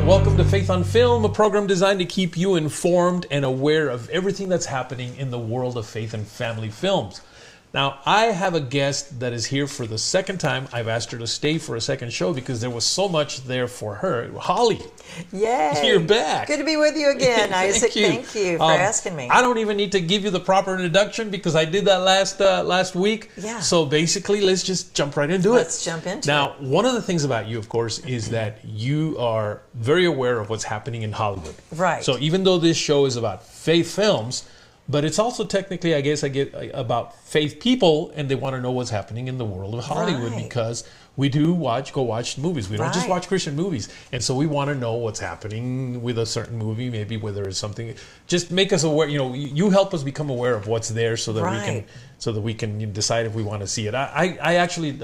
Welcome to Faith on Film, a program designed to keep you informed and aware of everything that's happening in the world of faith and family films. Now, I have a guest that is here for the second time. I've asked her to stay for a second show because there was so much there for her. Holly. Yay. You're back. Good to be with you again, Isaac. Thank you for asking me. I don't even need to give you the proper introduction because I did that last week. Yeah. So basically, let's just jump right into it. Let's jump into it. Now, one of the things about you, of course, is that you are very aware of what's happening in Hollywood. Right. So even though this show is about faith films, but it's also technically, I guess, about faith people, and they want to know what's happening in the world of Hollywood because we do go watch movies. We don't just watch Christian movies, and so we want to know what's happening with a certain movie, maybe whether it's something. Just make us aware. You know, you help us become aware of what's there, so that we can decide if we want to see it. I actually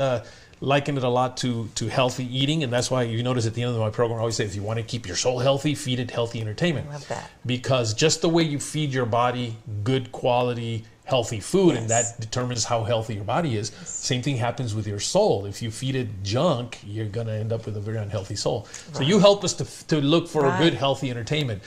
liken it a lot to healthy eating, and that's why you notice at the end of my program I always say, if you want to keep your soul healthy, feed it healthy entertainment. I love that. Because just the way you feed your body good quality healthy food, and that determines how healthy your body is. Same thing happens with your soul. If you feed it junk, you're going to end up with a very unhealthy soul. So you help us to look for a good healthy entertainment.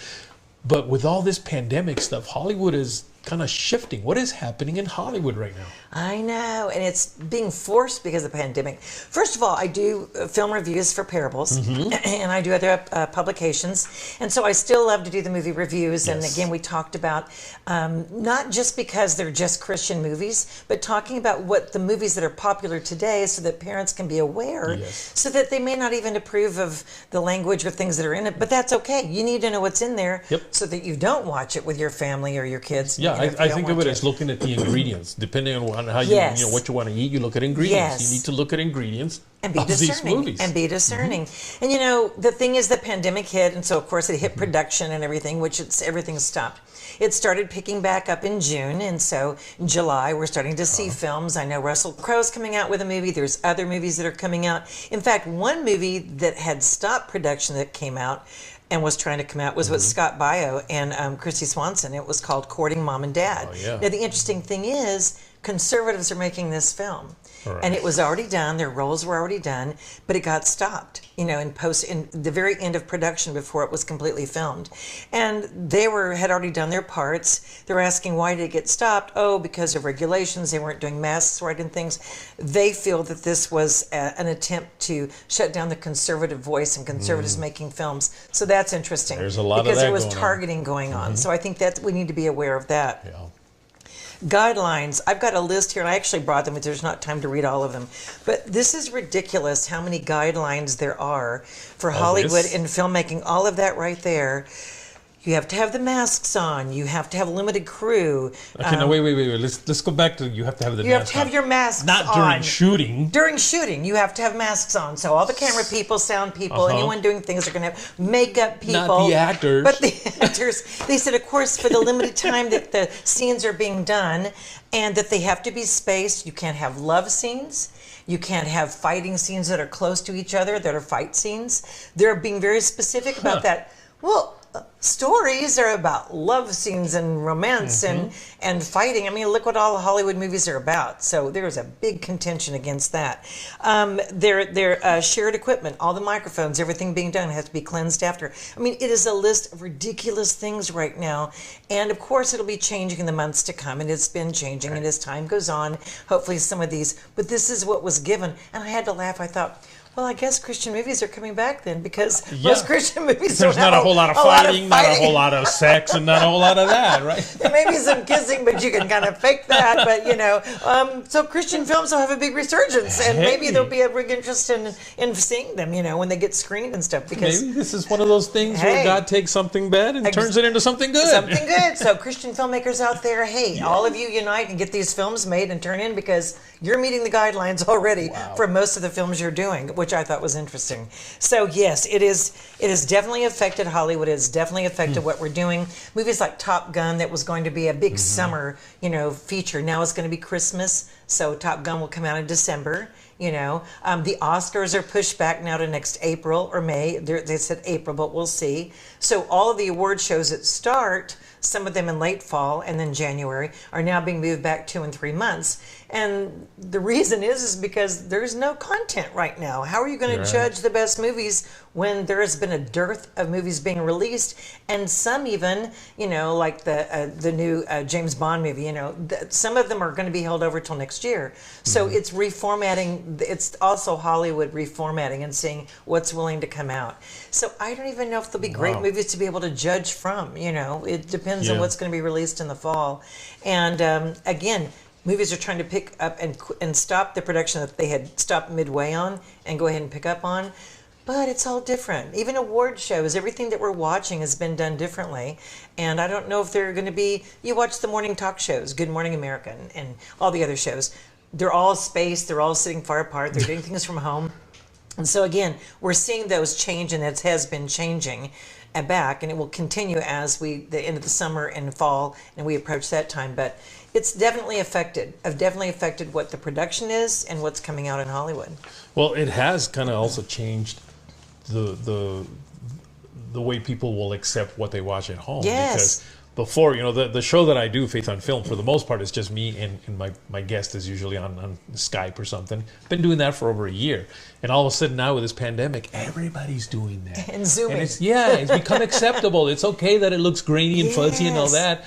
But with all this pandemic stuff, Hollywood is kind of shifting. What is happening in Hollywood right now? I know, and it's being forced because of the pandemic. First of all, I do film reviews for Parables, and I do other publications, and so I still love to do the movie reviews. And again, we talked about not just because they're just Christian movies, but talking about what the movies that are popular today, so that parents can be aware, so that they may not even approve of the language or things that are in it. But that's okay. You need to know what's in there, so that you don't watch it with your family or your kids. Yeah, I think of it as looking at the ingredients, depending on how you know what you want to eat. You look at ingredients. You need to look at ingredients and be discerning. These movies. And be discerning. And you know, the thing is, the pandemic hit, and so of course it hit production and everything, which everything stopped. It started picking back up in June, and so in July we're starting to see films. I know Russell Crowe's coming out with a movie. There's other movies that are coming out. In fact, one movie that had stopped production that came out and was trying to come out was with Scott Baio and Christy Swanson. It was called Courting Mom and Dad. Now, the interesting thing is, conservatives are making this film. And it was already done, their roles were already done, but it got stopped, in the very end of production before it was completely filmed. And they had already done their parts. They're asking, why did it get stopped? Oh, because of regulations, they weren't doing masks right and things. They feel that this was an attempt to shut down the conservative voice and conservatives making films. So that's interesting. There's a lot because of that there was going targeting going on. So I think that we need to be aware of that. Guidelines. I've got a list here, and I actually brought them, but there's not time to read all of them. But this is ridiculous how many guidelines there are for Hollywood in filmmaking. All of that right there. You have to have the masks on. You have to have limited crew. Okay, now wait. Let's go back to you have to have the mask on. You have to have your masks on. Not during shooting. During shooting, you have to have masks on. So all the camera people, sound people, anyone doing things are going to have makeup people. Not the actors. But the actors, they said, of course, for the limited time that the scenes are being done and that they have to be spaced, you can't have love scenes. You can't have fighting scenes that are close to each other, that are fight scenes. They're being very specific about that. Well, stories are about love scenes and romance and fighting. I mean, look what all the Hollywood movies are about. So there's a big contention against that. Their shared equipment, all the microphones, everything being done has to be cleansed after. I mean, it is a list of ridiculous things right now. And of course, it'll be changing in the months to come. And it's been changing. And as time goes on, hopefully some of these. But this is what was given. And I had to laugh. I thought, well, I guess Christian movies are coming back then, because most Christian movies there's not a whole lot of fighting, not a whole lot of sex, and not a whole lot of that, right? There may be some kissing, but you can kind of fake that. But so Christian films will have a big resurgence, and maybe there'll be a big interest in seeing them, when they get screened and stuff. Because maybe this is one of those things where God takes something bad and turns it into something good. Something good. So Christian filmmakers out there, hey, all of you unite and get these films made and turn in, because you're meeting the guidelines already for most of the films you're doing, which I thought was interesting. So yes, it has definitely affected Hollywood. It has definitely affected what we're doing. Movies like Top Gun, that was going to be a big summer, feature. Now it's going to be Christmas. So Top Gun will come out in December. The Oscars are pushed back now to next April or May. They said April, but we'll see. So all of the award shows that start, some of them in late fall and then January, are now being moved back 2 and 3 months. And the reason is because there's no content right now. How are you going to judge the best movies when there has been a dearth of movies being released, and some even, like the new James Bond movie, some of them are going to be held over till next year. So it's reformatting. It's also Hollywood reformatting and seeing what's willing to come out. So I don't even know if there'll be great movies to be able to judge from. It depends on what's going to be released in the fall. And again, movies are trying to pick up and stop the production that they had stopped midway on and go ahead and pick up on. But it's all different. Even award shows, everything that we're watching has been done differently. And I don't know if they're going to be, you watch the morning talk shows, Good Morning America, and all the other shows. They're all spaced, they're all sitting far apart, they're doing things from home. And so again, we're seeing those change, and it has been changing back, and it will continue as the end of the summer and fall, and we approach that time. But it's definitely affected what the production is and what's coming out in Hollywood. Well, it has kind of also changed the way people will accept what they watch at home. Yes. Because before, the show that I do, Faith on Film, for the most part, is just me and my guest is usually on Skype or something. Been doing that for over a year. And all of a sudden now with this pandemic, everybody's doing that. And Zooming. And it's become acceptable. It's okay that it looks grainy and fuzzy and all that.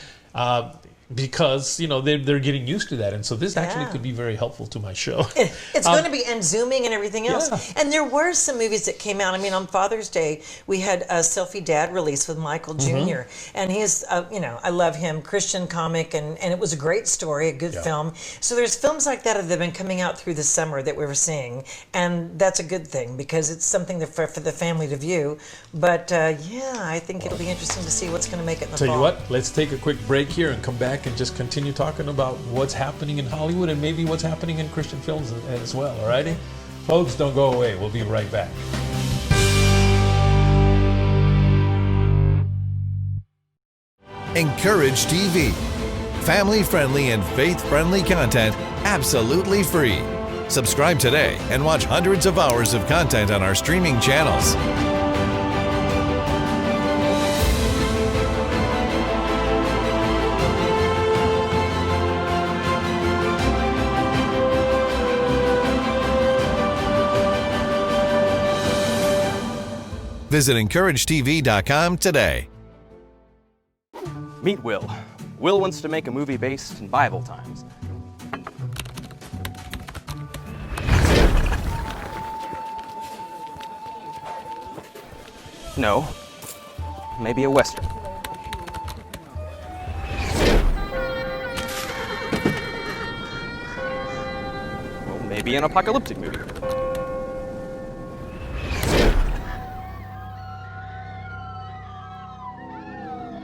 Because they're getting used to that, and so this actually could be very helpful to my show. It's going to be, and Zooming and everything else. Yeah. And there were some movies that came out. I mean, on Father's Day, we had a Selfie Dad release with Michael Jr. And he's, I love him, Christian comic, and it was a great story, a good film. So there's films like that have been coming out through the summer that we were seeing, and that's a good thing because it's something for the family to view. But I think it'll be interesting to see what's going to make it in the fall. Tell you what, let's take a quick break here and come back and just continue talking about what's happening in Hollywood and maybe what's happening in Christian films as well, all righty? Folks, don't go away. We'll be right back. Encourage TV. Family-friendly and faith-friendly content absolutely free. Subscribe today and watch hundreds of hours of content on our streaming channels. Visit encouragetv.com today. Meet Will. Will wants to make a movie based in Bible times. No, maybe a Western. Well, maybe an apocalyptic movie.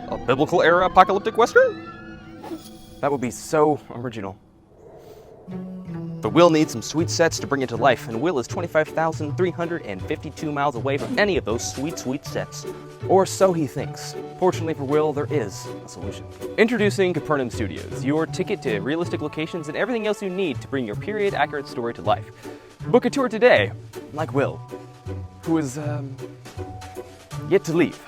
A biblical era apocalyptic Western? That would be so original. But Will needs some sweet sets to bring it to life, and Will is 25,352 miles away from any of those sweet sets. Or so he thinks. Fortunately for Will, there is a solution. Introducing Capernaum Studios, your ticket to realistic locations and everything else you need to bring your period-accurate story to life. Book a tour today, like Will, who is, yet to leave.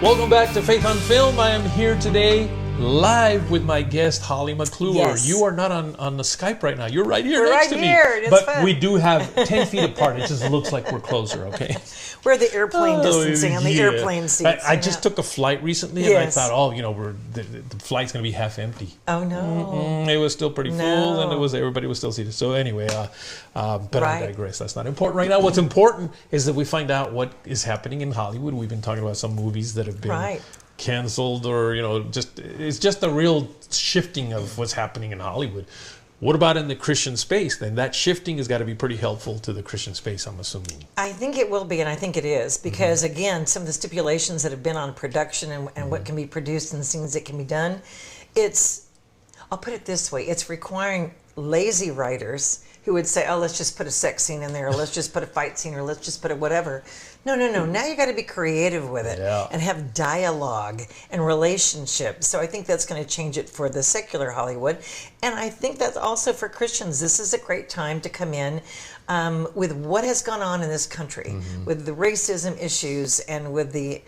Welcome back to Faith on Film. I am here today live with my guest, Holly McClure. Yes. You are not on the Skype right now. You're right here We're next right to here. me. It's but fun. we do have 10 feet apart. It just looks like we're closer, okay? We're the airplane distancing on the airplane seats. I just took a flight recently, and I thought, the flight's going to be half empty. Oh, no. It was still pretty full, and everybody was still seated. So anyway, but I digress. That's not important right now. What's important is that we find out what is happening in Hollywood. We've been talking about some movies that have been canceled, or it's just a real shifting of what's happening in Hollywood. What about in the Christian space? Then that shifting has got to be pretty helpful to the Christian space, I'm assuming. I think it will be, and I think it is, because again, some of the stipulations that have been on production and what can be produced and the things that can be done, it's I'll put it this way, it's requiring lazy writers who would say, oh, let's just put a sex scene in there, or let's just put a fight scene, or let's just put a whatever. No. Now you got to be creative with it and have dialogue and relationships. So I think that's going to change it for the secular Hollywood. And I think that's also for Christians. This is a great time to come in with what has gone on in this country, with the racism issues and with the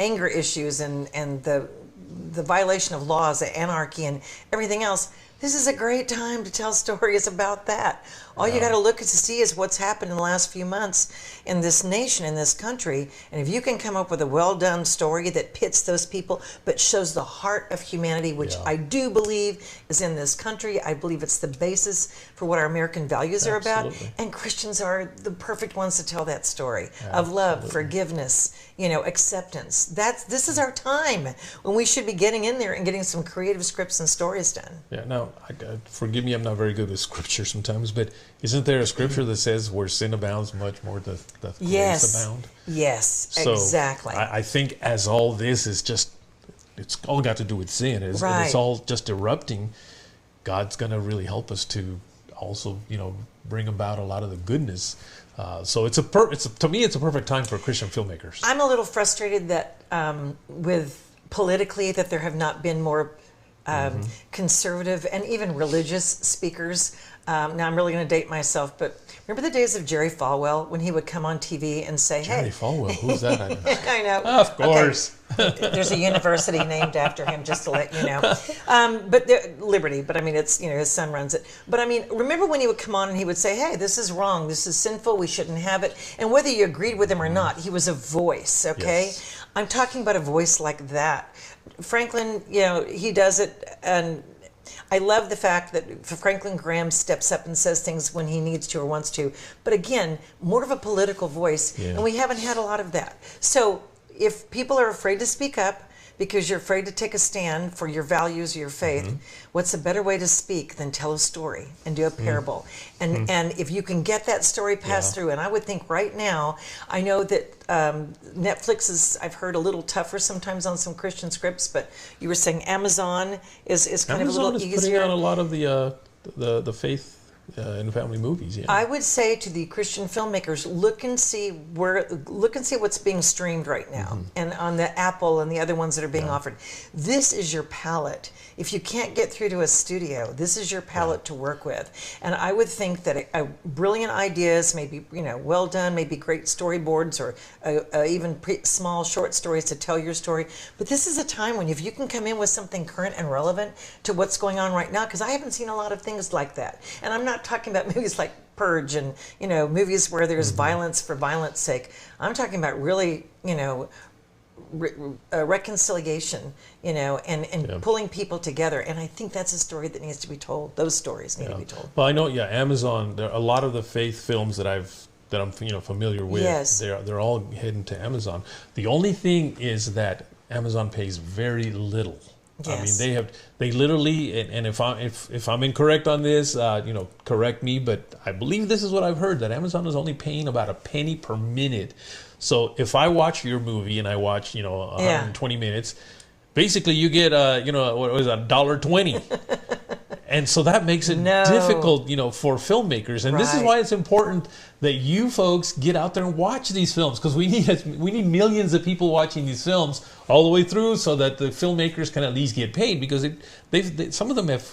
anger issues and the violation of laws, the anarchy and everything else. This is a great time to tell stories about that. All you got to look to see is what's happened in the last few months in this nation, in this country. And if you can come up with a well-done story that pits those people, but shows the heart of humanity, which I do believe is in this country. I believe it's the basis for what our American values are about. And Christians are the perfect ones to tell that story of love, forgiveness, acceptance. This is our time when we should be getting in there and getting some creative scripts and stories done. Yeah, now, forgive me, I'm not very good with scripture sometimes, but isn't there a scripture that says where sin abounds, much more doth grace abound? Yes, so exactly. I think as all this is just, it's all got to do with sin, and it's all just erupting, God's going to really help us to also, bring about a lot of the goodness. So to me, it's a perfect time for Christian filmmakers. I'm a little frustrated that with politically that there have not been more conservative and even religious speakers. Now I'm really going to date myself, but remember the days of Jerry Falwell when he would come on TV and say, Jerry Falwell, who's that? I know. Of course. Okay. There's a university named after him, just to let you know. Liberty, but I mean, it's, his son runs it. But I mean, remember when he would come on and he would say, hey, this is wrong, this is sinful, we shouldn't have it. And whether you agreed with him or not, he was a voice, okay? Yes. I'm talking about a voice like that. Franklin, he does it, and I love the fact that Franklin Graham steps up and says things when he needs to or wants to. But again, more of a political voice, and we haven't had a lot of that. So if people are afraid to speak up because you're afraid to take a stand for your values or your faith, what's a better way to speak than tell a story and do a parable? And if you can get that story passed through, and I would think right now, I know that Netflix is, I've heard, a little tougher sometimes on some Christian scripts, but you were saying Amazon is kind of a little easier. Amazon is putting out a lot of the faith in family movies. I would say to the Christian filmmakers, look and see what's being streamed right now, and on the Apple and the other ones that are being offered. This is your palette. If you can't get through to a studio, this is your palette to work with. And I would think that brilliant ideas, maybe well done, maybe great storyboards, or even small short stories to tell your story. But this is a time when if you can come in with something current and relevant to what's going on right now, because I haven't seen a lot of things like that, and I'm not talking about movies like Purge and movies where there's violence for violence sake. I'm talking about really reconciliation, and pulling people together. And I think that's a story that needs to be told. Those stories need to be told. Well, I know, Amazon. There are a lot of the faith films that I'm familiar with. Yes. They're all heading to Amazon. The only thing is that Amazon pays very little. Yes. I mean, they literally, and if I'm incorrect on this, correct me, but I believe this is what I've heard, that Amazon is only paying about a penny per minute. So if I watch your movie and I watch, 120 minutes, basically you get, what was it, $1.20. And so that makes it difficult, for filmmakers. And this is why it's important that you folks get out there and watch these films, because we need millions of people watching these films all the way through, so that the filmmakers can at least get paid, because some of them have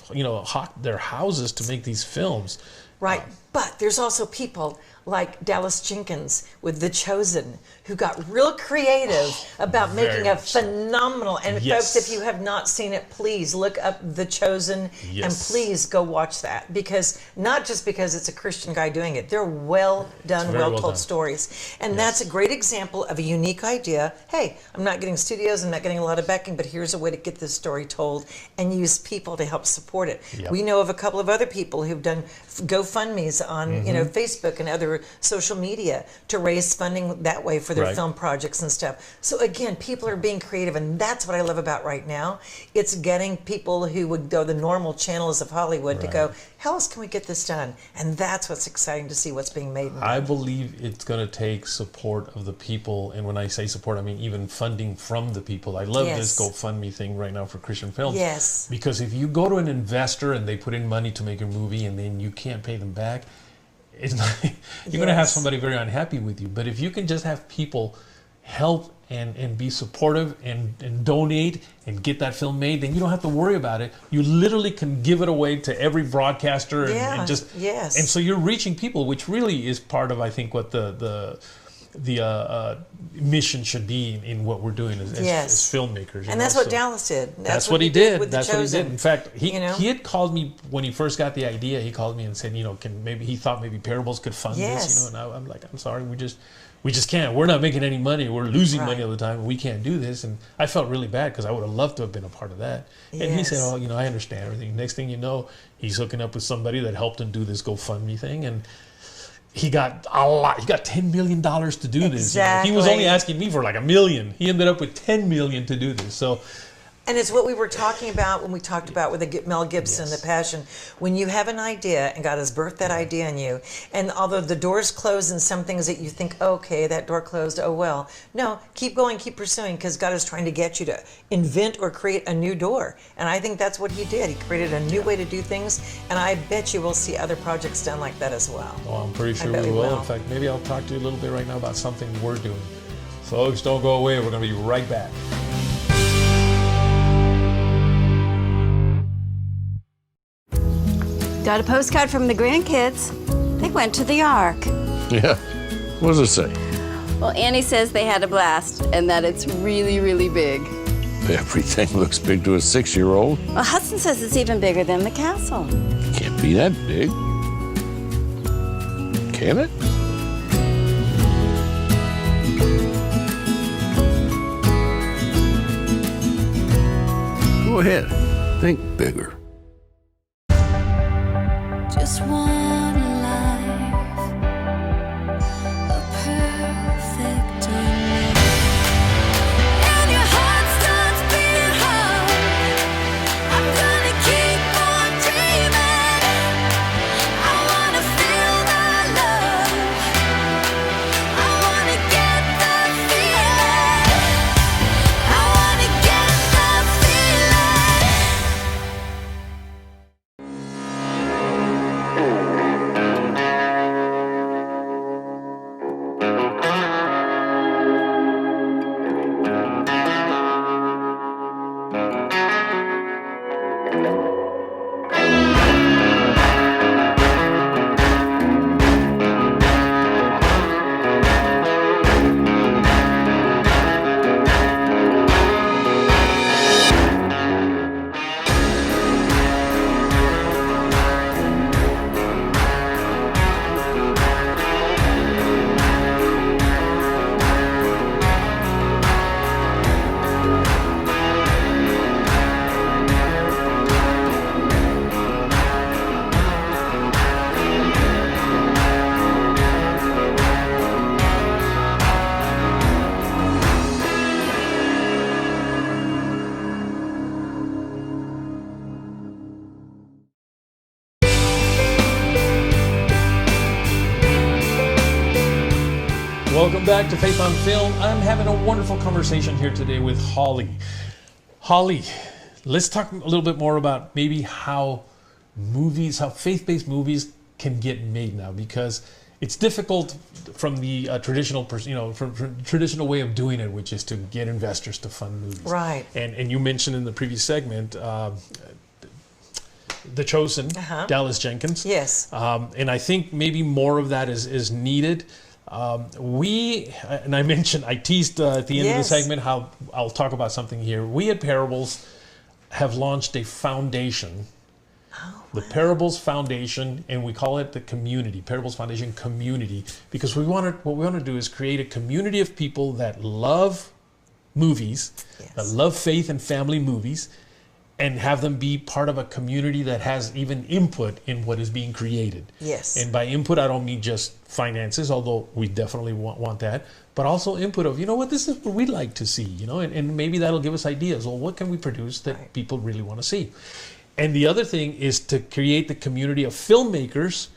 hawked their houses to make these films. Right, but there's also people like Dallas Jenkins with The Chosen, who got real creative about making a phenomenal, and folks, if you have not seen it, please look up The Chosen, and please go watch that, because not just because it's a Christian guy doing it, they're well done, well told stories, and that's a great example of a unique idea. Hey, I'm not getting studios, I'm not getting a lot of backing, but here's a way to get this story told and use people to help support it. We know of a couple of other people who've done GoFundMes ads on Facebook and other social media to raise funding that way for their film projects and stuff. So again, people are being creative, and that's what I love about right now. It's getting people who would go the normal channels of Hollywood to go, how else can we get this done? And that's what's exciting to see what's being made. I believe it's going to take support of the people, and when I say support, I mean even funding from the people. I love this GoFundMe thing right now for Christian films. Yes. Because if you go to an investor and they put in money to make a movie and then you can't pay them back, it's not, you're going to have somebody very unhappy with you. But if you can just have people help and be supportive and donate and get that film made, then you don't have to worry about it. You literally can give it away to every broadcaster and just and so you're reaching people, which really is part of, I think, what the mission should be in what we're doing as filmmakers. And that's what Dallas did. That's what he did. That's what he did. In fact, he had called me when he first got the idea. He called me and said, he thought maybe Parables could fund this. And I'm like, I'm sorry, we just can't. We're not making any money. We're losing money all the time. We can't do this. And I felt really bad because I would have loved to have been a part of that. Yes. And he said, I understand everything. Next thing you know, he's hooking up with somebody that helped him do this GoFundMe thing. And he got a lot. He got $10 million to do this. He was only asking me for like $1 million. He ended up with $10 million to do this. So. And it's what we were talking about when we talked about with Mel Gibson, The Passion. When you have an idea and God has birthed that idea in you, and although the doors close in some things that you think, okay, that door closed, oh well. No, keep going, keep pursuing, because God is trying to get you to invent or create a new door. And I think that's what he did. He created a new way to do things, and I bet you will see other projects done like that as well. Oh, I'm pretty sure we will. In fact, maybe I'll talk to you a little bit right now about something we're doing. Folks, don't go away. We're going to be right back. Got a postcard from the grandkids. They went to the Ark. Yeah. What does it say? Well, Annie says they had a blast and that it's really, really big. Everything looks big to a 6-year-old. Well, Hudson says it's even bigger than the castle. Can't be that big. Can it? Go ahead. Think bigger. Just one life, a perfect day. And your heart starts beating hard. I'm gonna keep on dreaming. I wanna feel that love. I wanna get that feeling. I wanna get that Welcome back to Faith on Film. I'm having a wonderful conversation here today with Holly. Holly, let's talk a little bit more about maybe how faith-based movies can get made now, because it's difficult from the traditional way of doing it, which is to get investors to fund movies. Right. And you mentioned in the previous segment, The Chosen, Dallas Jenkins. Yes. And I think maybe more of that is needed. I teased at the end of the segment how I'll talk about something here. We at Parables have launched a foundation, the Parables Foundation, and we call it the community, Parables Foundation Community, because what we want to do is create a community of people that love movies, that love faith and family movies, and have them be part of a community that has even input in what is being created. Yes. And by input, I don't mean just finances, although we definitely want that, but also input of, you know what, this is what we'd like to see, you know, and maybe that'll give us ideas. Well, what can we produce that people really want to see? And the other thing is to create the community of filmmakers.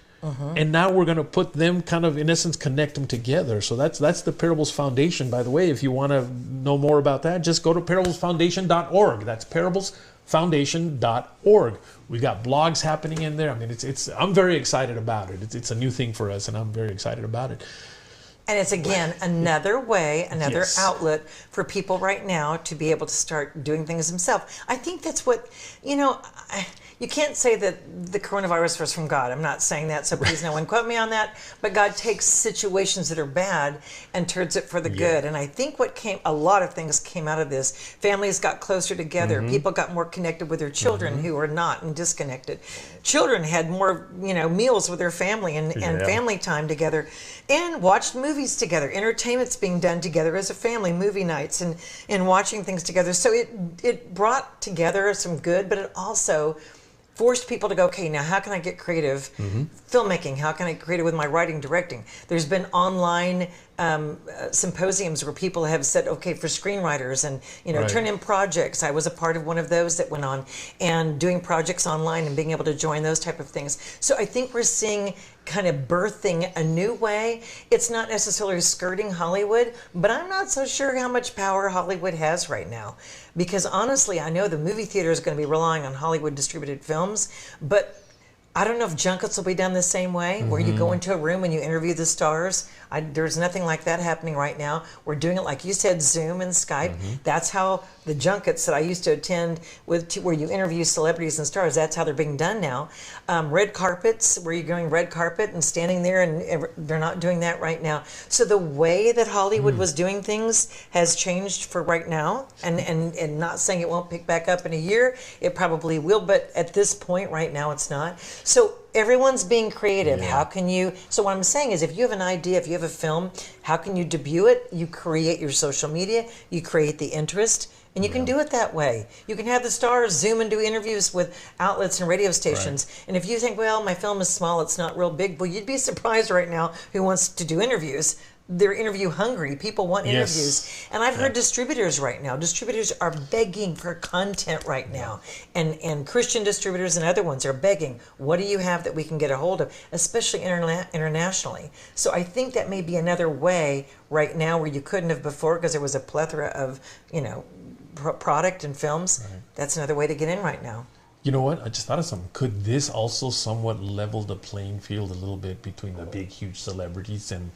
And now we're going to put them kind of, in essence, connect them together. So that's the Parables Foundation. By the way, if you want to know more about that, just go to parablesfoundation.org. That's parablesfoundation.org. We got blogs happening in there. I mean, it's I'm very excited about it. It's a new thing for us, and I'm very excited about it. And it's, again, another way, another Yes. outlet for people right now to be able to start doing things themselves. I think that's what, you know, you can't say that the coronavirus was from God. I'm not saying that, so please no one quote me on that. But God takes situations that are bad and turns it for the good. And I think a lot of things came out of this. Families got closer together. People got more connected with their children who were not and disconnected. Children had more, you know, meals with their family and family time together, and watched movies together. Entertainment's being done together as a family, movie nights and watching things together. So it brought together some good, but it also forced people to go, okay, now how can I get creative? Filmmaking, how can I get creative with my writing, directing? There's been online symposiums where people have said, okay, for screenwriters and, you know, turn in projects. I was a part of one of those that went on, and doing projects online and being able to join those type of things. So I think we're seeing kind of birthing a new way. It's not necessarily skirting Hollywood, but I'm not so sure how much power Hollywood has right now. Because honestly, I know the movie theater is going to be relying on Hollywood distributed films, but I don't know if junkets will be done the same way, where you go into a room and you interview the stars. There's nothing like that happening right now. We're doing it, like you said, Zoom and Skype. That's how the junkets that I used to attend where you interview celebrities and stars, that's how they're being done now. Red carpets, where you're going red carpet and standing there, and they're not doing that right now. So the way that Hollywood was doing things has changed for right now, and not saying it won't pick back up in a year. It probably will, but at this point right now it's not. So everyone's being creative. How can you, so what I'm saying is, if you have an idea, if you have a film, how can you debut it? You create your social media, you create the interest, and you can do it that way. You can have the stars Zoom and do interviews with outlets and radio stations. And if you think, well, my film is small, it's not real big, well, you'd be surprised right now who wants to do interviews. They're interview hungry. People want interviews. And I've heard distributors right now. Distributors are begging for content right now. And Christian distributors and other ones are begging, what do you have that we can get a hold of, especially internationally? So I think that may be another way right now where you couldn't have before, because there was a plethora of, you know, product and films. That's another way to get in right now. You know what? I just thought of something. Could this also somewhat level the playing field a little bit between the big, huge celebrities and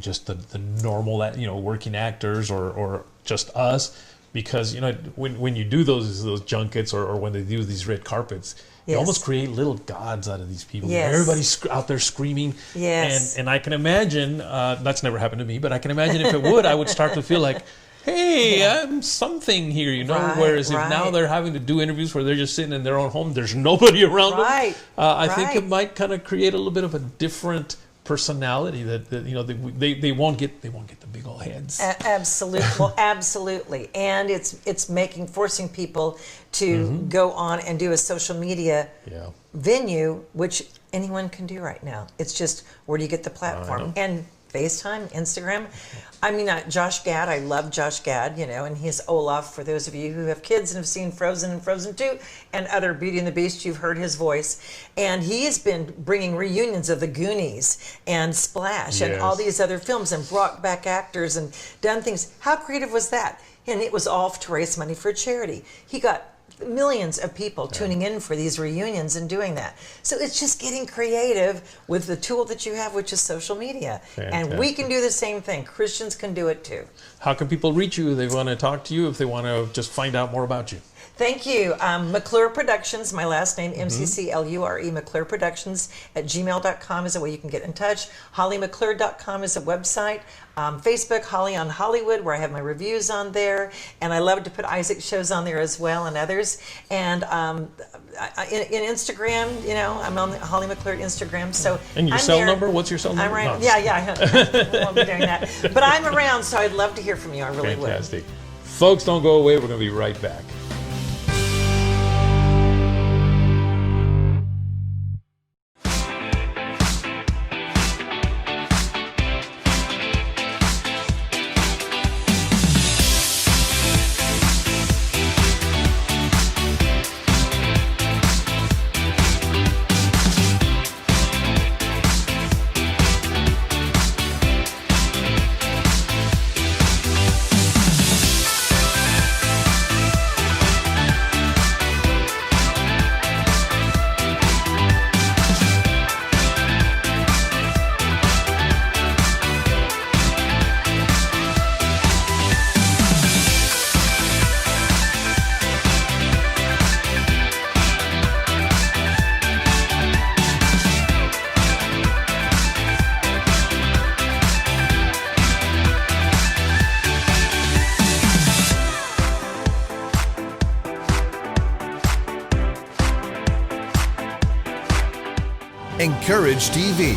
just the normal, you know, working actors or just us? Because, you know, when you do those junkets or when they do these red carpets, you almost create little gods out of these people. Everybody's out there screaming. And I can imagine, that's never happened to me, but I can imagine if it would, I would start to feel like, hey, I'm something here, you know. Whereas if now they're having to do interviews where they're just sitting in their own home, there's nobody around them. I think it might kind of create a little bit of a different personality that you know, they won't get the big old heads. Absolutely. Well, absolutely. And it's forcing people to go on and do a social media venue, which anyone can do right now. It's just, where do you get the platform? And FaceTime, Instagram. I mean, Josh Gad, I love Josh Gad, you know, and he's Olaf. For those of you who have kids and have seen Frozen and Frozen 2 and other Beauty and the Beast, you've heard his voice. And he has been bringing reunions of the Goonies and Splash and all these other films, and brought back actors and done things. How creative was that? And it was all to raise money for charity. He got millions of people tuning in for these reunions and doing that. So it's just getting creative with the tool that you have, which is social media. And we can do the same thing. Christians can do it too. How can people reach you if they want to talk to you, if they want to just find out more about you? Thank you. McClure Productions, my last name, MCCLURE, McClure Productions at gmail.com is a way you can get in touch. HollyMcClure.com is a website. Facebook, Holly on Hollywood, where I have my reviews on there. And I love to put Isaac shows on there as well, and others. And in Instagram, you know, I'm on the Holly McClure Instagram. So and your cell number? What's your cell number? I'm around. I won't be doing that. But I'm around, so I'd love to hear from you. I really would. Fantastic. Folks, don't go away. We're going to be right back. Courage TV.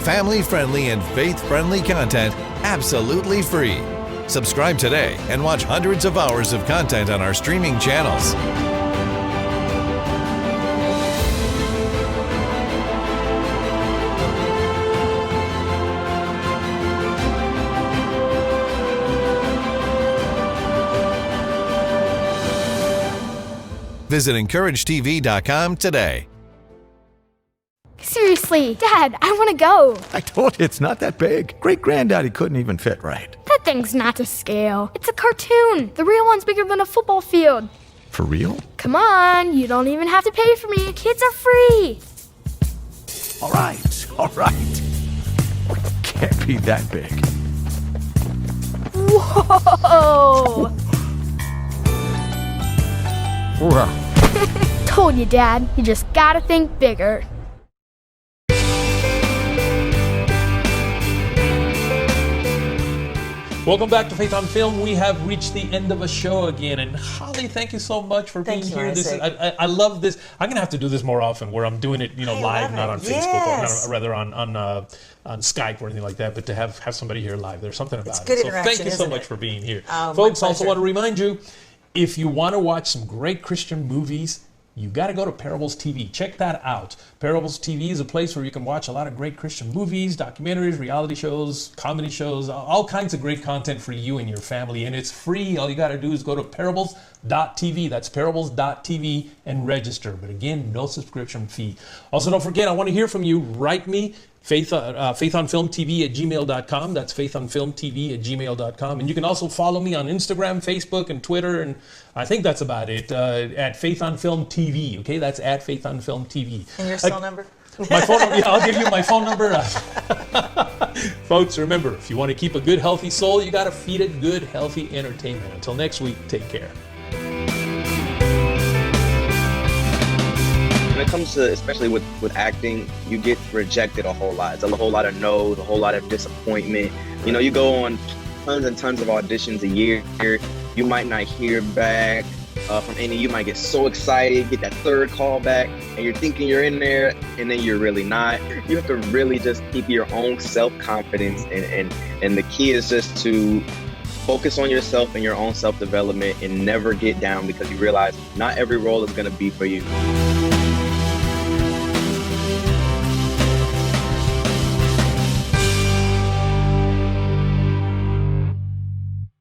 Family-friendly and faith-friendly content absolutely free. Subscribe today and watch hundreds of hours of content on our streaming channels. Visit encouragetv.com today. Seriously, Dad, I want to go. I told you it's not that big. Great-granddaddy couldn't even fit right. That thing's not to scale. It's a cartoon. The real one's bigger than a football field. For real? Come on, you don't even have to pay for me. Kids are free. All right. Can't be that big. Whoa! Told you, Dad. You just gotta think bigger. Welcome back to Faith on Film. We have reached the end of a show again, and Holly, thank you so much for being here. I love this. I'm gonna have to do this more often, where I'm doing it, live, not on Facebook, or rather on Skype or anything like that. But to have somebody here live, there's something about good it. So interaction, thank you so isn't much it? for being here, Oh, folks. my Also, pleasure. want to remind you, if you want to watch some great Christian movies, you got to go to Parables TV. Check that out. Parables TV is a place where you can watch a lot of great Christian movies, documentaries, reality shows, comedy shows, all kinds of great content for you and your family. And it's free. All you got to do is go to parables.tv. That's parables.tv and register. But again, no subscription fee. Also, don't forget, I want to hear from you. Write me. faithonfilmtv@gmail.com. That's faithonfilmtv@gmail.com. And you can also follow me on Instagram, Facebook, and Twitter. And I think that's about it. At Faith on Film TV. Okay, that's at Faith on Film TV. And your cell number? My phone number. Yeah, I'll give you my phone number. Folks, remember, if you want to keep a good, healthy soul, you got to feed it good, healthy entertainment. Until next week, take care. When it comes to, especially with acting, you get rejected a whole lot. It's a whole lot of no's, a whole lot of disappointment. You go on tons and tons of auditions a year. You might not hear back from any. You might get so excited, get that third call back, and you're thinking you're in there, and then you're really not. You have to really just keep your own self-confidence, and the key is just to focus on yourself and your own self-development and never get down, because you realize not every role is going to be for you.